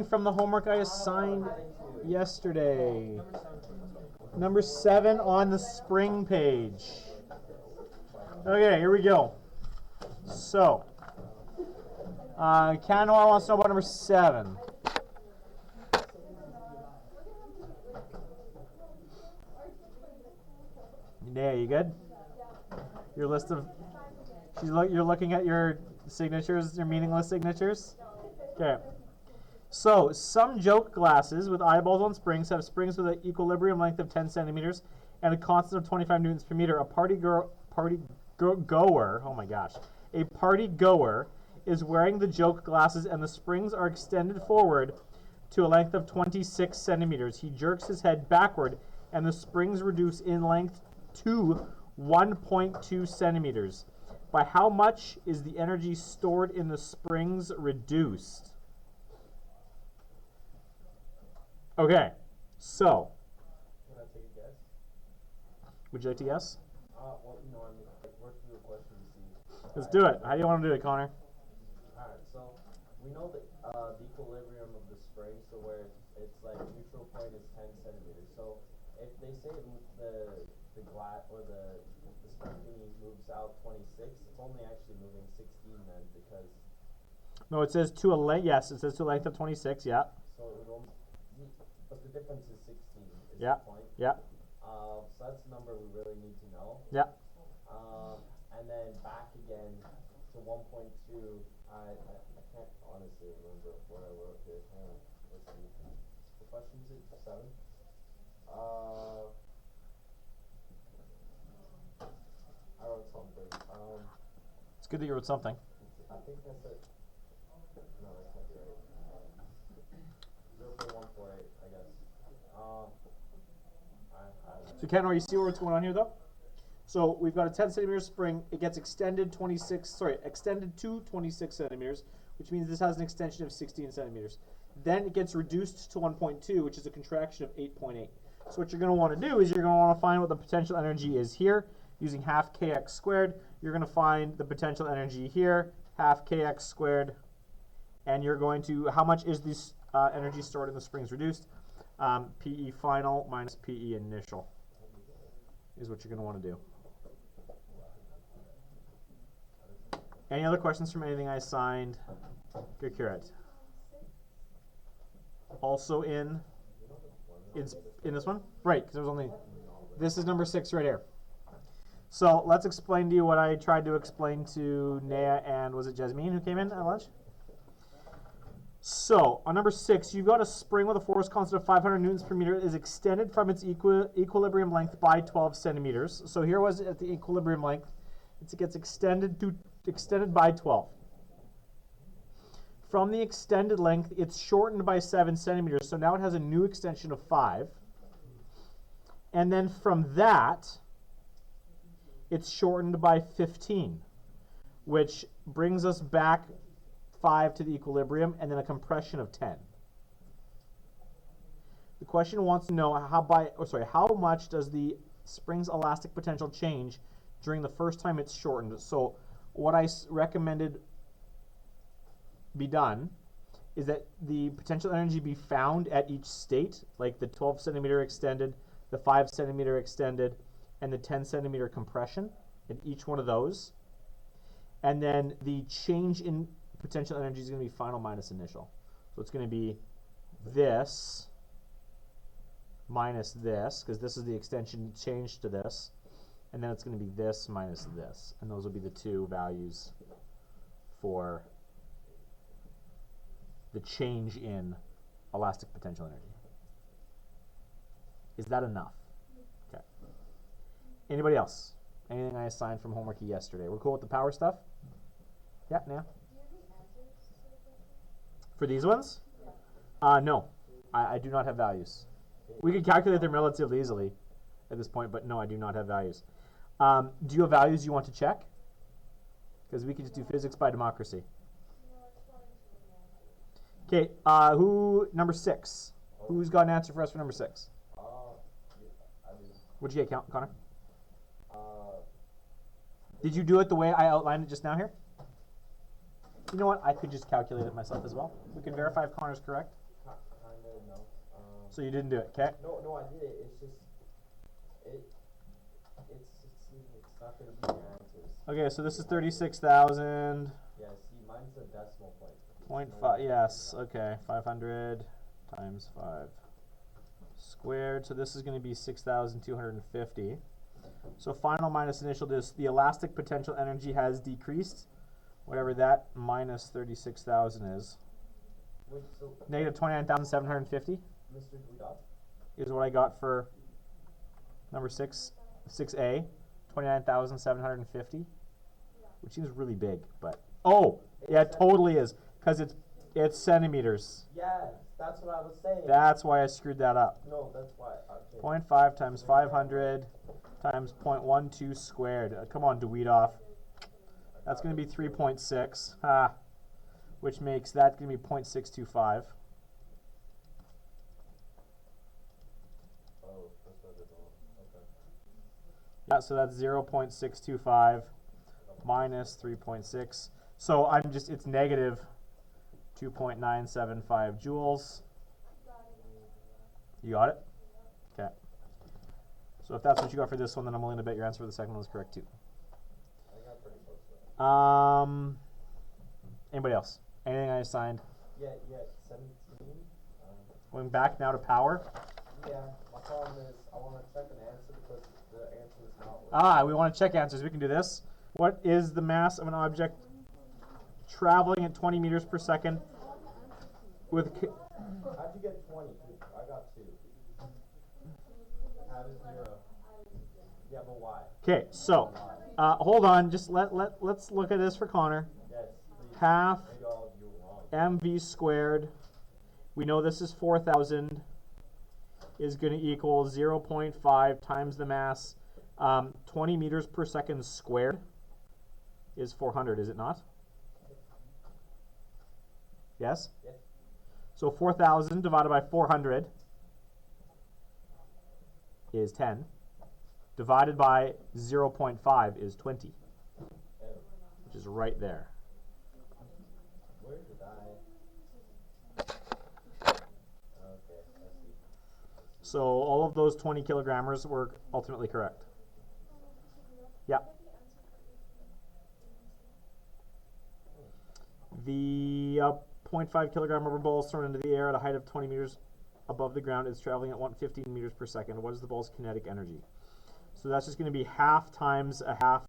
from the homework I assigned yesterday. Number 7 on the spring page. Okay, here we go. So, Canor wants to know about number 7. Yeah, you good? Your list of... You're looking at your signatures, your meaningless signatures? Okay. So, some joke glasses with eyeballs on springs have springs with an equilibrium length of 10 centimeters and a constant of 25 newtons per meter. A party goer is wearing the joke glasses and the springs are extended forward to a length of 26 centimeters. He jerks his head backward and the springs reduce in length to 1.2 centimeters. By how much is the energy stored in the springs reduced? Okay, so. Can I take a guess? Would you like to guess? Well, you know, I'm working through the question to see. Let's do it. How do you want to do it, Connor? Alright, so we know that the equilibrium of the spring, so where it's like neutral point is 10 centimeters. So if they say the glass or the spring thingy moves out 26, it's only actually moving 16 then because. No, it says to a length. Yes, it says to a length of 26. Yeah. So it would only, but the difference is 16. Is Yeah. the point? Yeah. So that's the number we really need to know. Yeah. And then back again to 1.2. I can't honestly remember what I wrote here. Hang on. Let's see. What question is it? 7? I wrote something. It's good that you wrote something. I think that's it. No, that's not right. 0.148, I guess. So, Canor, you see what's going on here, though? So we've got a 10 centimeter spring. It gets extended to 26 centimeters, which means this has an extension of 16 centimeters. Then it gets reduced to 1.2, which is a contraction of 8.8. So what you're going to want to do is you're going to want to find what the potential energy is here using half kx squared. You're going to find the potential energy here, half kx squared, and you're going to, how much is this energy stored in the springs reduced? PE final minus PE initial is what you're going to want to do. Any other questions from anything I assigned? Good, Curate. Also in this one? Right, because there was only, this is number 6 right here. So let's explain to you what I tried to explain to Nea and was it Jasmine who came in at lunch? So on number 6, you've got a spring with a force constant of 500 newtons per meter is extended from its equilibrium length by 12 centimeters. So here was at the equilibrium length. It gets extended by 12. From the extended length, it's shortened by 7 centimeters. So now it has a new extension of 5. And then from that, it's shortened by 15, which brings us back 5 to the equilibrium, and then a compression of 10. The question wants to know how much does the spring's elastic potential change during the first time it's shortened. So what I recommended be done is that the potential energy be found at each state, like the 12 centimeter extended, the 5 centimeter extended, and the 10 centimeter compression in each one of those. And then the change in potential energy is going to be final minus initial. So it's going to be this minus this, because this is the extension change to this. And then it's going to be this minus this. And those will be the two values for the change in elastic potential energy. Is that enough? Okay. Anybody else? Anything I assigned from homework yesterday? We're cool with the power stuff? Yeah, Now? For these ones? No. I do not have values. We can calculate them relatively easily at this point, but no, I do not have values. Do you have values you want to check? Because we can just do physics by democracy. Okay, number 6. Who's got an answer for us for number 6? Yeah, I do. What'd you get, Connor? Did you do it the way I outlined it just now here? You know what? I could just calculate it myself as well. We can verify if Connor's correct. So you didn't do it, okay? No, I did it. It's just it's not gonna be your answers. Okay, so this is 36,000. Yeah, see, mine's a decimal point. Point No five, one yes, can do okay, 500 times 5 squared. So this is going to be 6,250. So final minus initial, the elastic potential energy has decreased, whatever that minus 36,000 is. that. Wait, so Negative 29,750 Mr. Guidot? is what I got for number 6A, 29,750, which seems really big, but oh, yeah, it totally is, because it's centimeters. Yeah, that's what I was saying. That's why I screwed that up. No, that's why. Okay. 0.5 times 500 times 0.12 squared. Come on, Dawidoff. That's going to be 3.6, which makes that going to be 0.625. Oh, that's what it is. Okay. Yeah, so that's 0.625 minus 3.6. So it's negative 2.975 joules. You got it? Okay. So if that's what you got for this one, then I'm willing to bet your answer for the second one is correct too. I got pretty close to that. Anybody else? Anything I assigned? Yeah, 17. Going back now to power. Yeah, my problem is I want to check an answer because the answer is not working. We want to check answers. We can do this. What is the mass of an object traveling at 20 meters per second with How'd you get 20? I got 2. How does 0? Yeah, but why? Okay, so hold on. Just let's look at this for Connor. Yes, please. Half Maybe all of you are wrong. mv squared. We know this is 4,000 is going to equal 0.5 times the mass. 20 meters per second squared is 400, is it not? Yes? Yes. So 4,000 divided by 400 is 10. Divided by 0.5 is 20, Oh, which is right there. where did I? Okay, I see. So all of those 20 kilogrammers were ultimately correct. Yeah. The 0.5 kilogram rubber ball is thrown into the air at a height of 20 meters above the ground. It's traveling at 115 meters per second. What is the ball's kinetic energy? So that's just going to be half times a half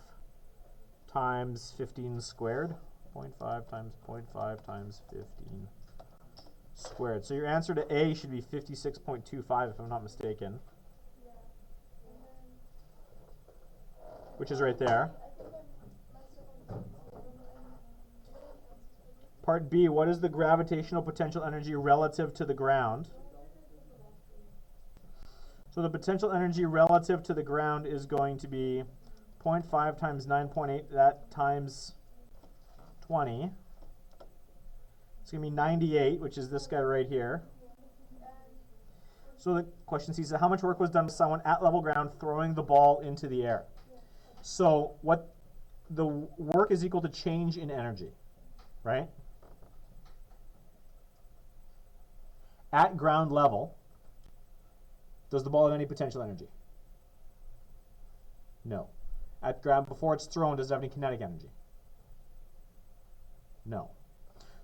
times 15 squared. 0.5 times 0.5 times 15 squared. So your answer to A should be 56.25 if I'm not mistaken. Which is right there. Part B, what is the gravitational potential energy relative to the ground? So the potential energy relative to the ground is going to be 0.5 times 9.8, that times 20. It's going to be 98, which is this guy right here. So the question C says, how much work was done by someone at level ground throwing the ball into the air? So what the work is equal to change in energy, right? At ground level, does the ball have any potential energy? No. At ground, before it's thrown, does it have any kinetic energy? No.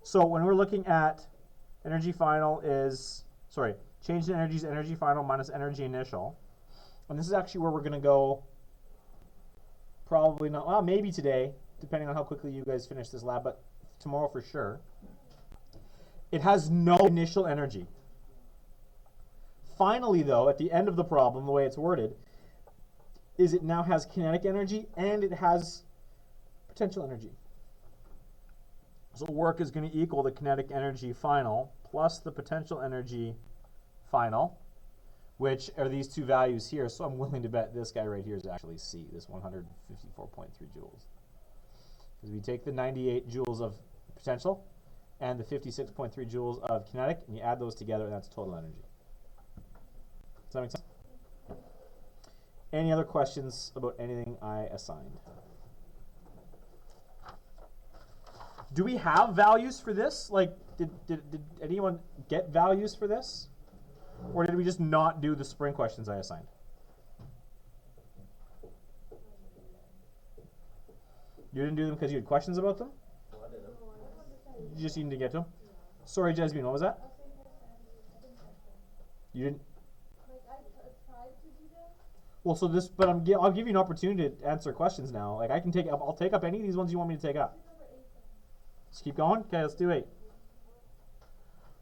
So when we're looking at energy final change in energy is energy final minus energy initial. And this is actually where we're going to go, probably not, well, maybe today, depending on how quickly you guys finish this lab, but tomorrow for sure. It has no initial energy. Finally, though, at the end of the problem, the way it's worded, is it now has kinetic energy and it has potential energy. So work is going to equal the kinetic energy final plus the potential energy final, which are these two values here. So I'm willing to bet this guy right here is actually C, this 154.3 joules. Because we take the 98 joules of potential and the 56.3 joules of kinetic, and you add those together, and that's total energy. Does that make sense? Any other questions about anything I assigned? Do we have values for this? Like, did anyone get values for this? Or did we just not do the spring questions I assigned? You didn't do them because you had questions about them? No, I didn't. You just needed to get to them? Sorry, Jasmine, what was that? You didn't? Like, I tried to do that. Well, so this, but I'll give you an opportunity to answer questions now. Like, I can take up, I'll take up any of these ones you want me to take up. Let's keep going? Okay, let's do 8.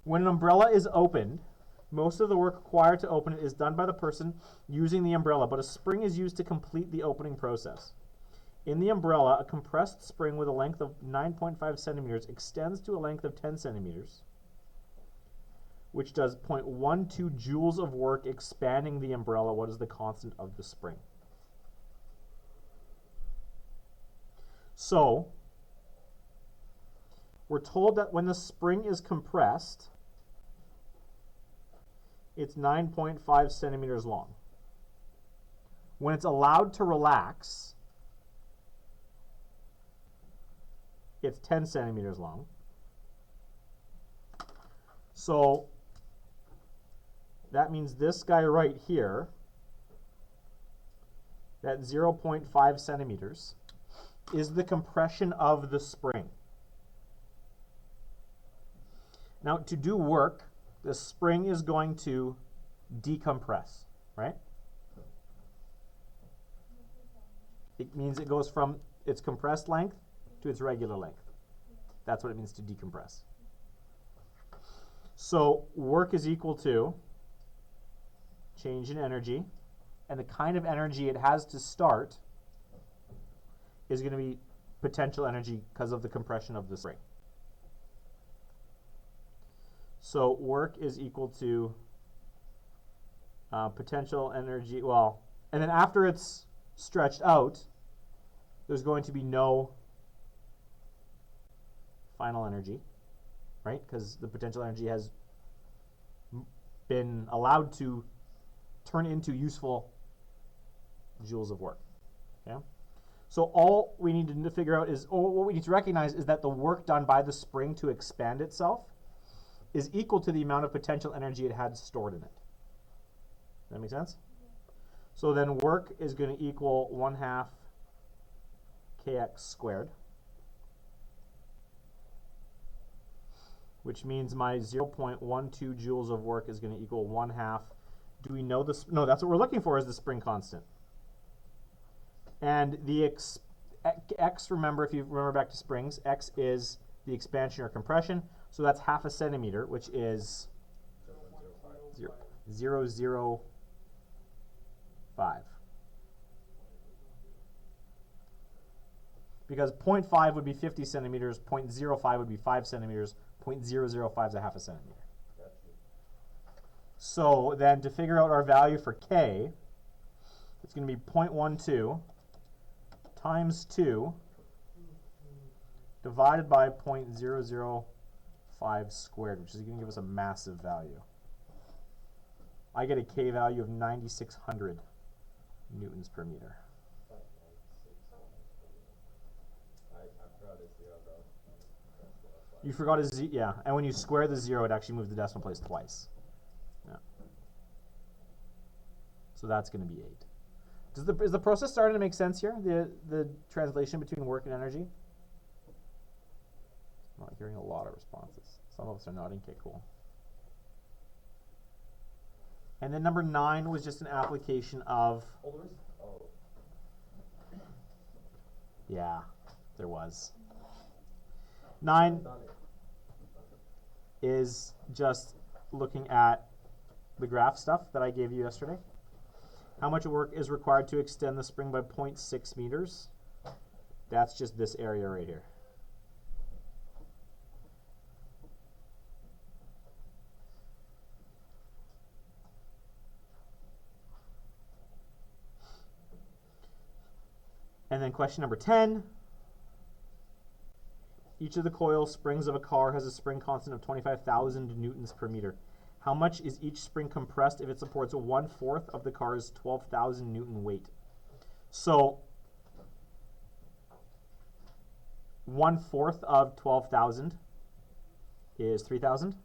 When an umbrella is opened, most of the work required to open it is done by the person using the umbrella, but a spring is used to complete the opening process. In the umbrella, a compressed spring with a length of 9.5 centimeters extends to a length of 10 centimeters, which does 0.12 joules of work expanding the umbrella. What is the constant of the spring? So, we're told that when the spring is compressed, it's 9.5 centimeters long. When it's allowed to relax, it's 10 centimeters long. So that means this guy right here, that 0.5 centimeters, is the compression of the spring. Now, to do work, the spring is going to decompress, right? It means it goes from its compressed length to its regular length. That's what it means to decompress. So work is equal to change in energy, and the kind of energy it has to start is going to be potential energy because of the compression of the spring. So work is equal to potential energy, well, and then after it's stretched out, there's going to be no final energy, right? Because the potential energy has been allowed to turn into useful joules of work. Okay? So all we need to figure out is, or what we need to recognize is that the work done by the spring to expand itself is equal to the amount of potential energy it had stored in it. Does that make sense? So then work is going to equal 1/2 kx squared, which means my 0.12 joules of work is going to equal 1/2. Do we know this? No, that's what we're looking for, is the spring constant. And the x, remember, if you remember back to springs, x is the expansion or compression. So that's 1/2 centimeter, which is 0.005. Because 0.5 would be 50 centimeters, 0.05 would be 5 centimeters, 0.005 is 1/2 centimeter. So then to figure out our value for k, it's going to be 0.12 times 2 divided by 0.005 squared, which is going to give us a massive value. I get a k value of 9,600 newtons per meter. You forgot a z, yeah, and when you square the 0, it actually moves the decimal place twice. Yeah. So that's going to be 8. Is the process starting to make sense here? The translation between work and energy? I'm not hearing a lot of responses. Some of us are nodding. Okay, cool. And then number 9 was just an application of. Yeah, there was. 9 is just looking at the graph stuff that I gave you yesterday. How much work is required to extend the spring by 0.6 meters? That's just this area right here. And then question number 10. Each of the coil springs of a car has a spring constant of 25,000 newtons per meter. How much is each spring compressed if it supports 1/4 of the car's 12,000 newton weight? So 1/4 of 12,000 is 3,000.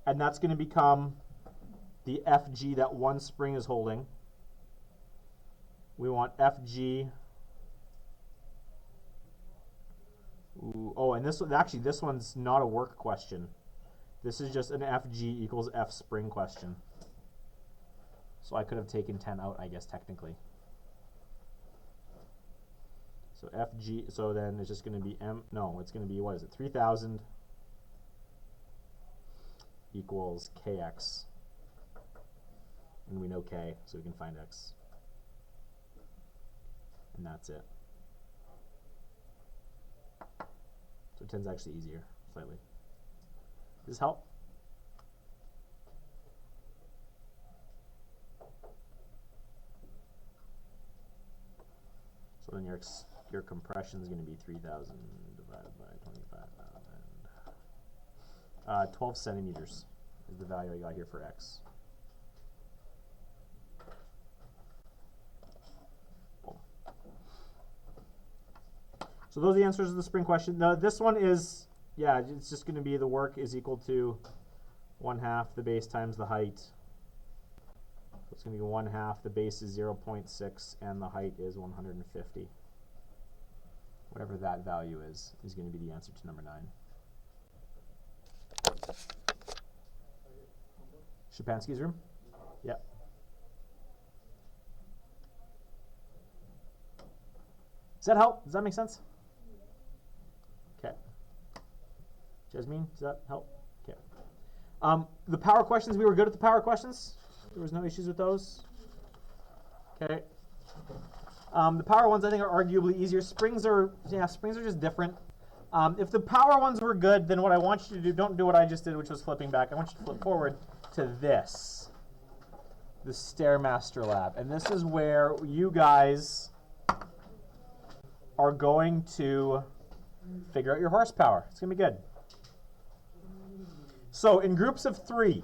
And that's going to become the FG that one spring is holding. We want FG. Ooh, oh, and this one, actually, this one's not a work question. This is just an FG equals F spring question. So I could have taken 10 out, I guess, technically. So FG, so then it's just going to be it's going to be, what is it, 3,000 equals KX. And we know K, so we can find X. And that's it. So 10's actually easier, slightly. Does this help? So then your compression is going to be 3,000 divided by 25,000. 12 centimeters is the value I got here for X. So those are the answers to the spring question. Now this one is, yeah, it's just going to be the work is equal to 1/2 the base times the height. So it's going to be 1/2, the base is 0.6, and the height is 150. Whatever that value is going to be the answer to number 9. Shapansky's room? Yep. Does that help? Does that make sense? Okay. Jasmine, does that help? Okay. The power questions, we were good at the power questions? There was no issues with those? Okay. The power ones I think are arguably easier. Springs are just different. If the power ones were good, then what I want you to do, don't do what I just did, which was flipping back. I want you to flip forward to this, the Stairmaster Lab. And this is where you guys are going to figure out your horsepower. It's going to be good. So in groups of 3,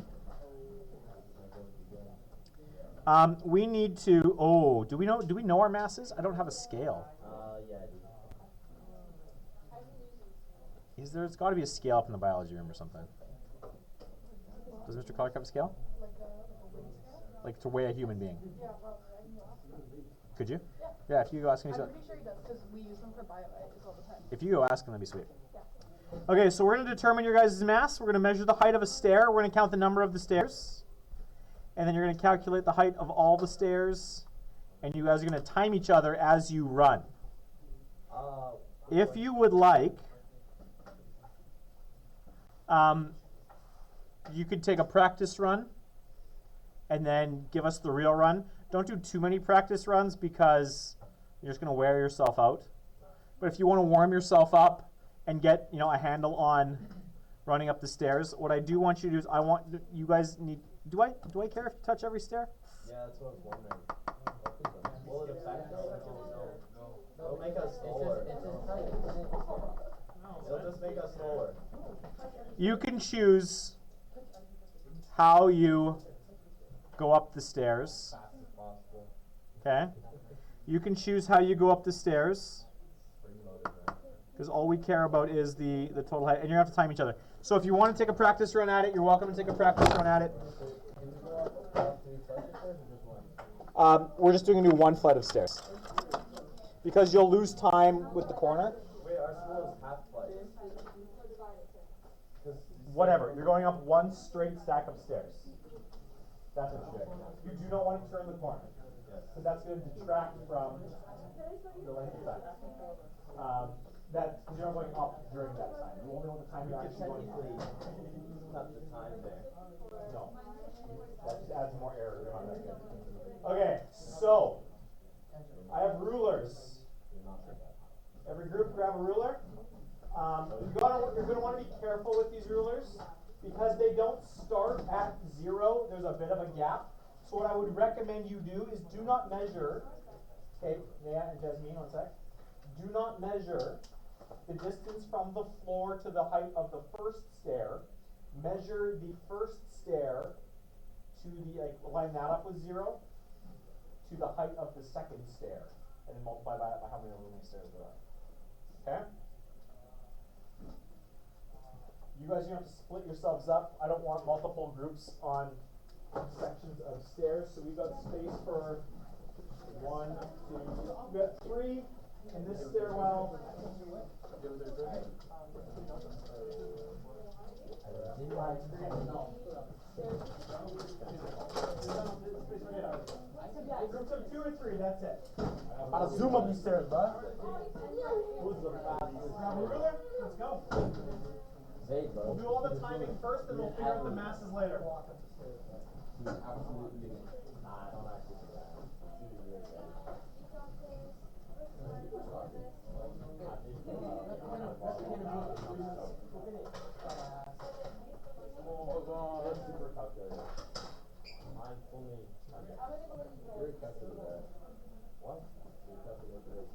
we need to, do we know our masses? I don't have a scale. Yeah, I do. It's got to be a scale up in the biology room or something. Does Mr. Clark have a scale? Like to weigh a human being? Yeah, probably. I can ask. Could you? Yeah. Yeah, if you go ask him. I'm pretty sure he does, because we use them for bioethics all the time. If you go ask him, that'd be sweet. Yeah. Okay, so we're going to determine your guys' mass. We're going to measure the height of a stair. We're going to count the number of the stairs. And then you're going to calculate the height of all the stairs. And you guys are going to time each other as you run. If you would like, you could take a practice run and then give us the real run. Don't do too many practice runs because you're just going to wear yourself out. But if you want to warm yourself up and get, a handle on running up the stairs, what I do want you to do is I want you guys need. Do I care if you touch every stair? Yeah, that's what I was wondering. Will it affect us? No. It'll make us slower. It'll just make us slower. You can choose how you go up the stairs. Fast as possible. Okay? You can choose how you go up the stairs, Spring loaded, right? because all we care about is the total height, and you're going to have to time each other. So if you want to take a practice run at it, you're welcome to take a practice run at it. Can you go up 3 flights of stairs or just one? We're just doing a new 1 flight of stairs. Because you'll lose time with the corner. Wait, our school is half flights. Whatever. You're going up 1 straight stack of stairs. That's what you're doing. You do not want to turn the corner. Because that's going to detract from the length of that. Because you're not going up during that time. You only want the time you're actually going up. Cut the time there. No. That just adds more error. You're not that good. Okay, so I have rulers. Every group grab a ruler. You're going to want to be careful with these rulers because they don't start at 0. There's a bit of a gap. So what I would recommend you do is do not measure. Okay, Naya and Jasmine, one sec. Do not measure the distance from the floor to the height of the first stair. Measure the first stair to the, line that up with 0 to the height of the second stair, and then multiply by how many stairs there are. Okay? You guys are going to have to split yourselves up. I don't want multiple groups on sections of stairs. So we've got space for 1, 2, we've got 3 in this stairwell. Groups of 2 or 3, that's it. I'll zoom up these stairs, bro. Who's the fastest? Grab a ruler, let's go. Zay, bro. We'll do all the timing first, and we'll figure out the masses later. He's absolutely. Nah, I don't actually think that. He's really good. That's super calculated. Mine only. You're accustomed to that. What? You're accustomed to this.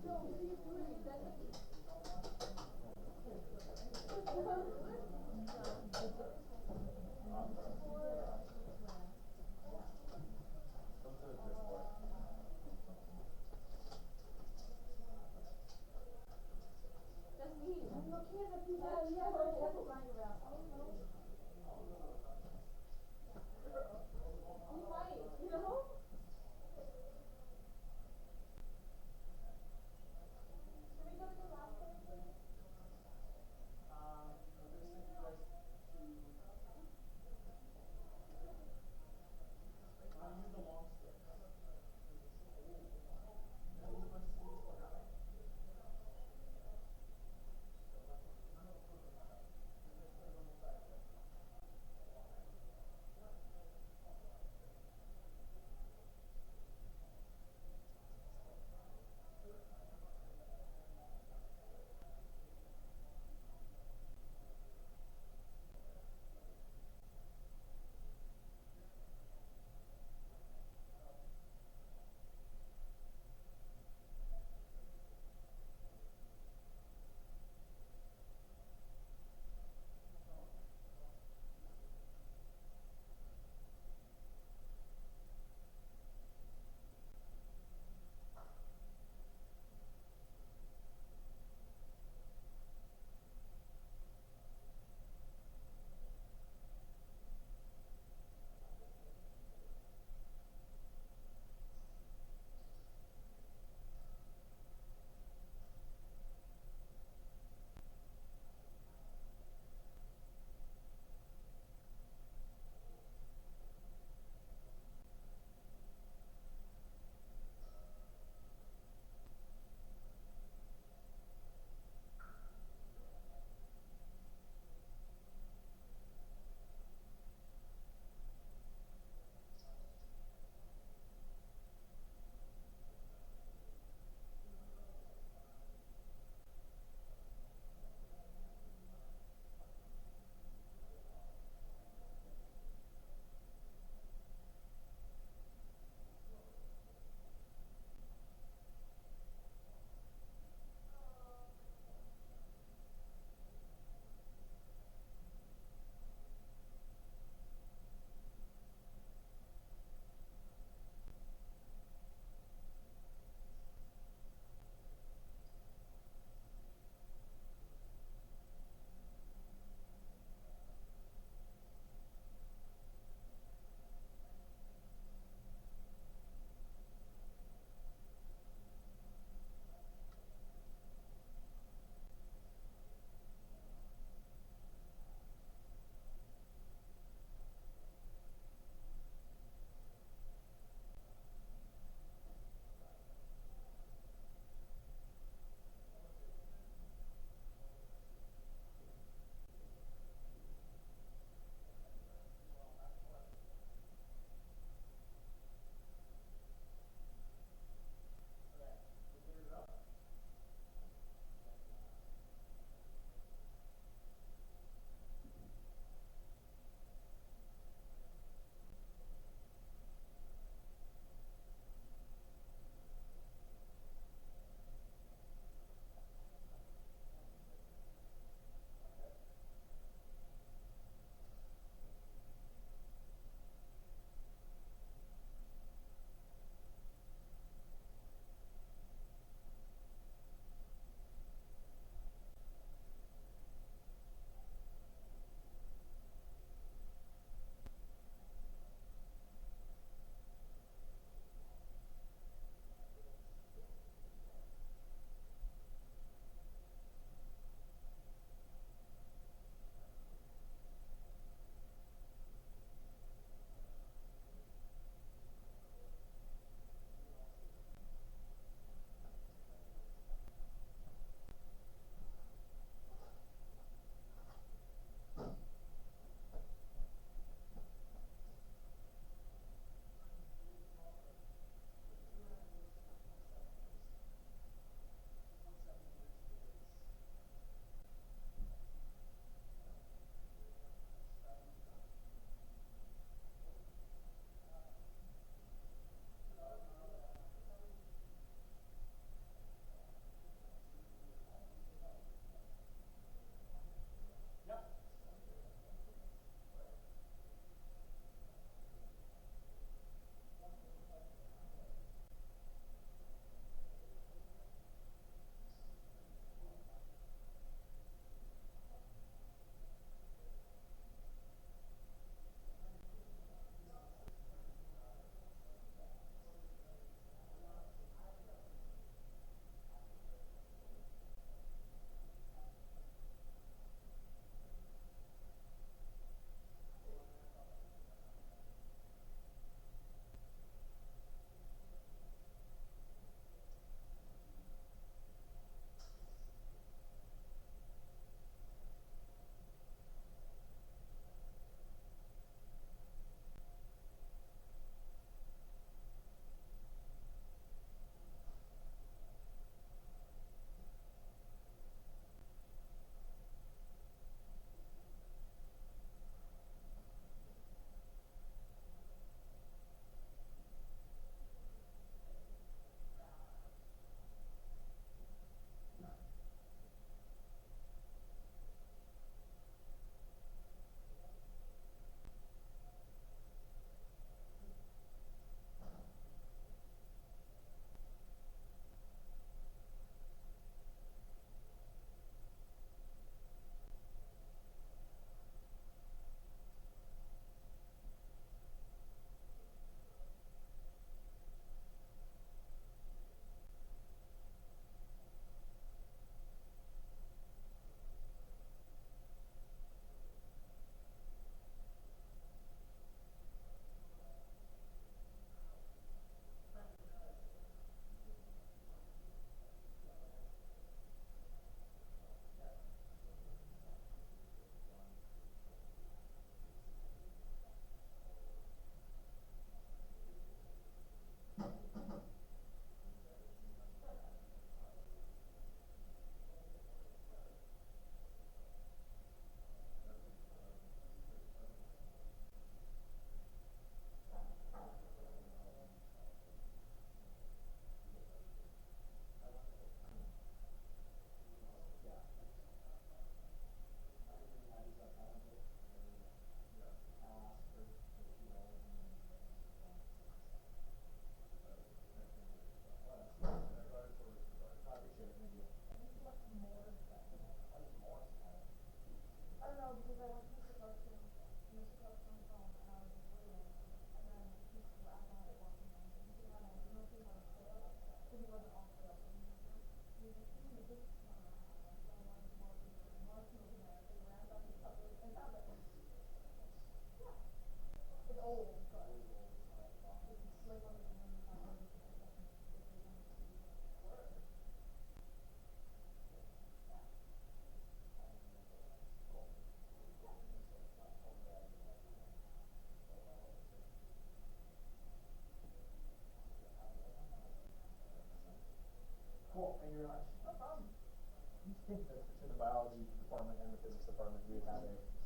to the biology department and the physics department, we had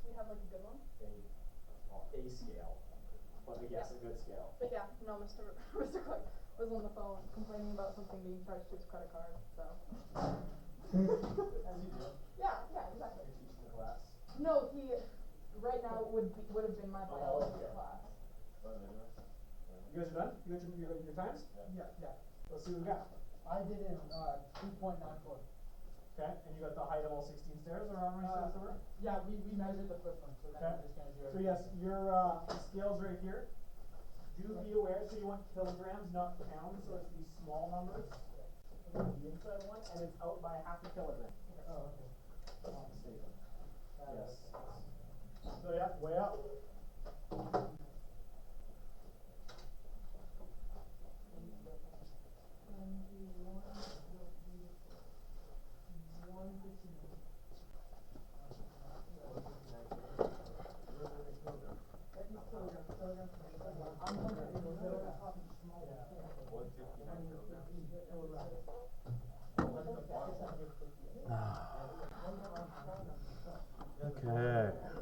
We have like a good one. a scale, but yes, a good scale. But yeah, no, Mr. Mr. Cook was on the phone complaining about something being charged to his credit card, so. As you do, Yeah, exactly. you're teaching the class. No, he, right now would have been my biology okay. class. You guys are done? You got your times? Yeah. Let's see what we got. I did it in, 2.94. Okay, and you got the height of all 16 stairs, or how many stairs there were? Yeah, we measured the first one, so Okay. then we're just gonna do it. So yes, your scale's right here. Do be aware, so you want kilograms, not pounds, so it's these small numbers. The inside one, and it's out by half a kilogram. Oh, okay. Not mistaken. Yes. So yeah, way up. Okay.